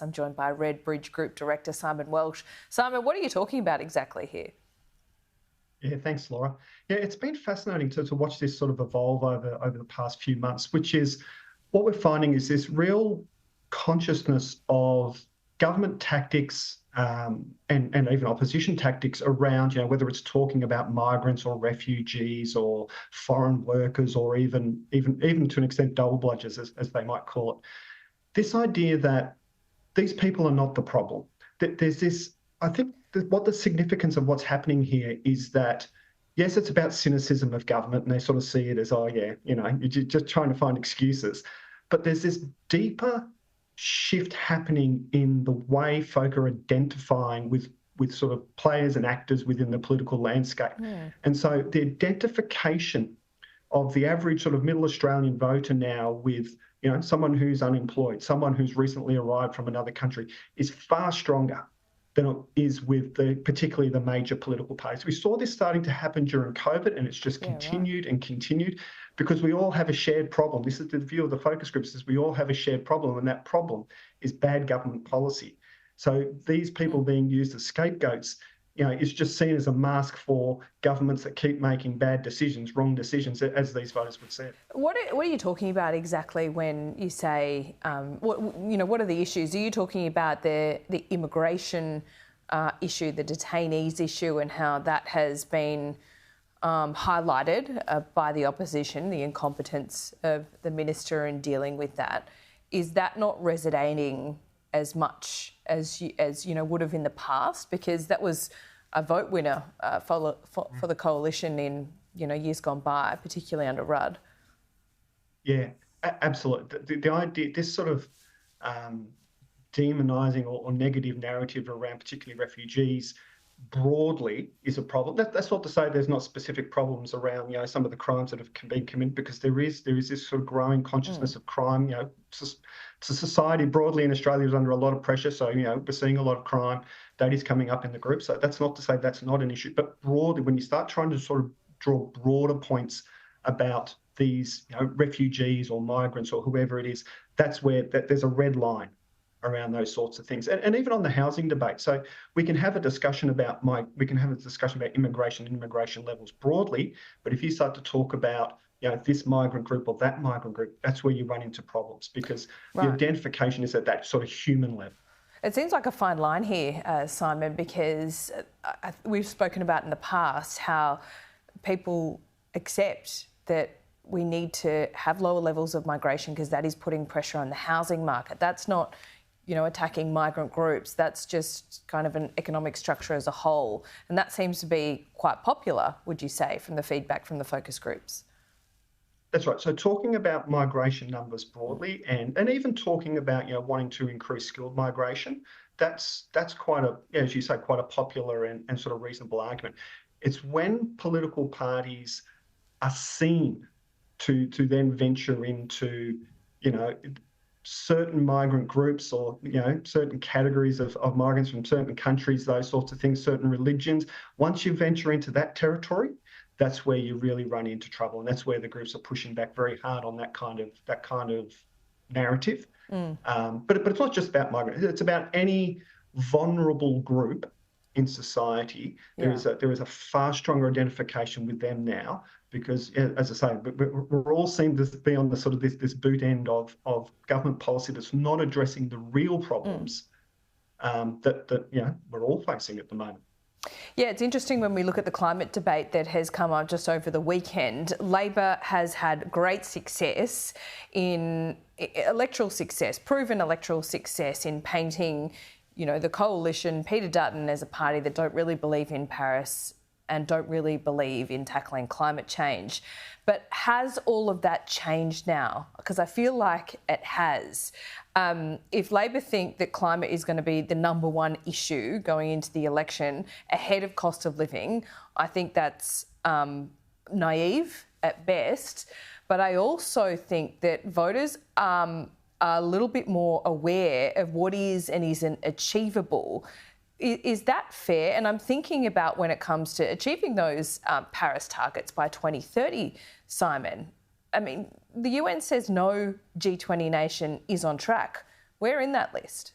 I'm joined by Redbridge Group Director Simon Welsh. Simon, what are you talking about exactly here? Yeah, thanks, Laura. Yeah, it's been fascinating to watch this sort of evolve over the past few months, which is what we're finding is this real consciousness of government tactics and even opposition tactics around, whether it's talking about migrants or refugees or foreign workers or even to an extent double bludgers, as they might call it. This idea that these people are not the problem. There's this, I think, what the significance of what's happening here is that, yes, it's about cynicism of government, and they sort of see it as, oh, yeah, you're just trying to find excuses. But there's this deeper shift happening in the way folk are identifying with sort of players and actors within the political landscape. Yeah. And so the identification of the average sort of middle Australian voter now with, someone who's unemployed, someone who's recently arrived from another country is far stronger than it is with particularly the major political parties. We saw this starting to happen during COVID, and it's just continued and continued because we all have a shared problem. This is the view of the focus groups, is we all have a shared problem, and that problem is bad government policy. So these people being used as scapegoats, is just seen as a mask for governments that keep making bad decisions, wrong decisions, as these voters would say. What are you talking about exactly when you say, what are the issues? Are you talking about the immigration issue, the detainees issue, and how that has been highlighted by the opposition, the incompetence of the minister in dealing with that? Is that not resonating as much as would have in the past? Because that was a vote winner for the coalition in years gone by, particularly under Rudd. Yeah, absolutely. The idea, this sort of demonising or negative narrative around particularly refugees broadly is a problem. That's not to say there's not specific problems around some of the crimes that have been committed, because there is this sort of growing consciousness of crime. Society broadly in Australia is under a lot of pressure, so we're seeing a lot of crime that is coming up in the group. So that's not to say that's not an issue, but broadly, when you start trying to sort of draw broader points about these refugees or migrants or whoever it is, that's where there's a red line around those sorts of things, and even on the housing debate. So we can have a discussion about immigration and immigration levels broadly, but if you start to talk about this migrant group or that migrant group, that's where you run into problems, because the identification is at that sort of human level. It seems like a fine line here, Simon, because we've spoken about in the past how people accept that we need to have lower levels of migration because that is putting pressure on the housing market. That's not attacking migrant groups. That's just kind of an economic structure as a whole. And that seems to be quite popular, would you say, from the feedback from the focus groups? That's right. So talking about migration numbers broadly and even talking about, wanting to increase skilled migration, that's quite as you say, quite a popular and sort of reasonable argument. It's when political parties are seen to then venture into, certain migrant groups or, certain categories of migrants from certain countries, those sorts of things, certain religions. Once you venture into that territory, that's where you really run into trouble. And that's where the groups are pushing back very hard on that kind of narrative. But it's not just about migrants. It's about any vulnerable group in society. There is a far stronger identification with them now, because, as I say, we're all seen to be on the sort of this boot end of government policy that's not addressing the real problems that we're all facing at the moment. Yeah, it's interesting when we look at the climate debate that has come up just over the weekend. Labor has had great success in proven electoral success in painting, the coalition, Peter Dutton, as a party that don't really believe in Paris and don't really believe in tackling climate change. But has all of that changed now? Because I feel like it has. If Labor think that climate is going to be the number one issue going into the election ahead of cost of living, I think that's naive at best. But I also think that voters are a little bit more aware of what is and isn't achievable. Is that fair? And I'm thinking about when it comes to achieving those Paris targets by 2030, Simon. I mean, the UN says no G20 nation is on track. We're in that list.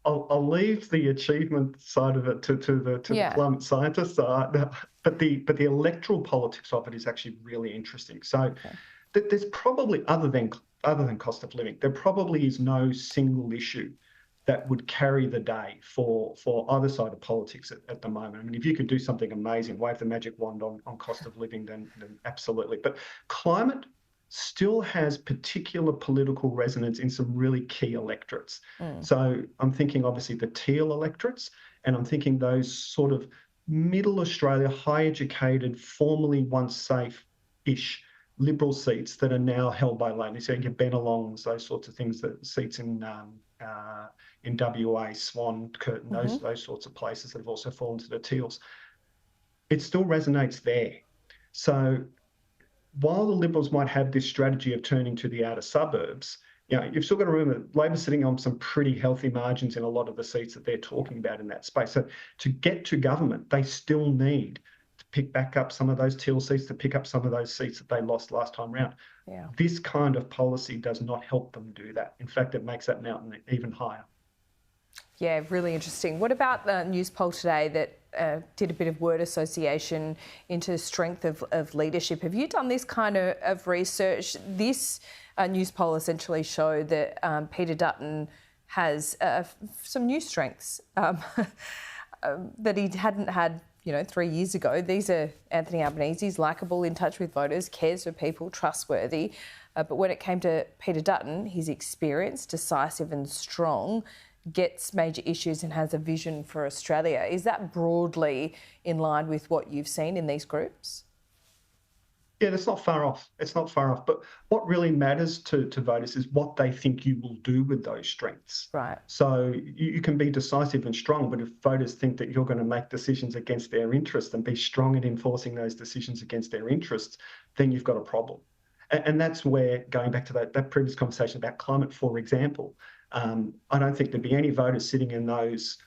I'll leave the achievement side of it to the Yeah. climate scientist side, but the electoral politics of it is actually really interesting. So Okay. there's probably, other than cost of living, there probably is no single issue that would carry the day for either side of politics at the moment. I mean, if you could do something amazing, wave the magic wand on cost of living, then absolutely. But climate still has particular political resonance in some really key electorates. So I'm thinking obviously the teal electorates, and I'm thinking those sort of middle Australia, high educated, formerly once safe-ish Liberal seats that are now held by Labor. So your Bennelongs, those sorts of things, that seats in WA, Swan, Curtin, those sorts of places that have also fallen to the Teals. It still resonates there. So while the Liberals might have this strategy of turning to the outer suburbs, you've still got to remember Labor's sitting on some pretty healthy margins in a lot of the seats that they're talking about in that space. So to get to government, they still need to pick back up some of those teal seats, to pick up some of those seats that they lost last time round. Yeah. This kind of policy does not help them do that. In fact, it makes that mountain even higher. Yeah, really interesting. What about the news poll today that did a bit of word association into strength of leadership? Have you done this kind of research? This news poll essentially showed that Peter Dutton has some new strengths that he hadn't had 3 years ago. These are Anthony Albanese's: likeable, in touch with voters, cares for people, trustworthy. But when it came to Peter Dutton, he's experienced, decisive and strong, gets major issues and has a vision for Australia. Is that broadly in line with what you've seen in these groups? Yeah, that's not far off. It's not far off. But what really matters to voters is what they think you will do with those strengths. Right. So you can be decisive and strong, but if voters think that you're going to make decisions against their interests and be strong in enforcing those decisions against their interests, then you've got a problem. And that's where, going back to that previous conversation about climate, for example, I don't think there'd be any voters sitting in those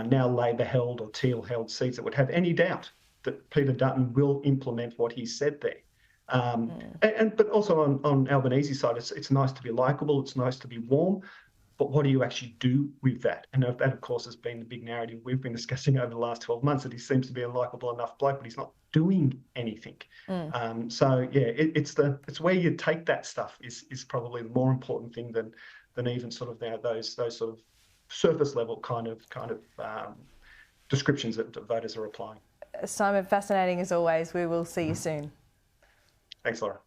now Labor-held or Teal-held seats that would have any doubt that Peter Dutton will implement what he said there. But also on Albanese's side, it's nice to be likeable, it's nice to be warm, but what do you actually do with that? And that, of course, has been the big narrative we've been discussing over the last 12 months, that he seems to be a likeable enough bloke, but he's not doing anything. So yeah, it's where you take that stuff is probably the more important thing than even sort of those sort of surface level kind of descriptions that voters are applying. Simon, fascinating as always. We will see you soon. Thanks, Laura.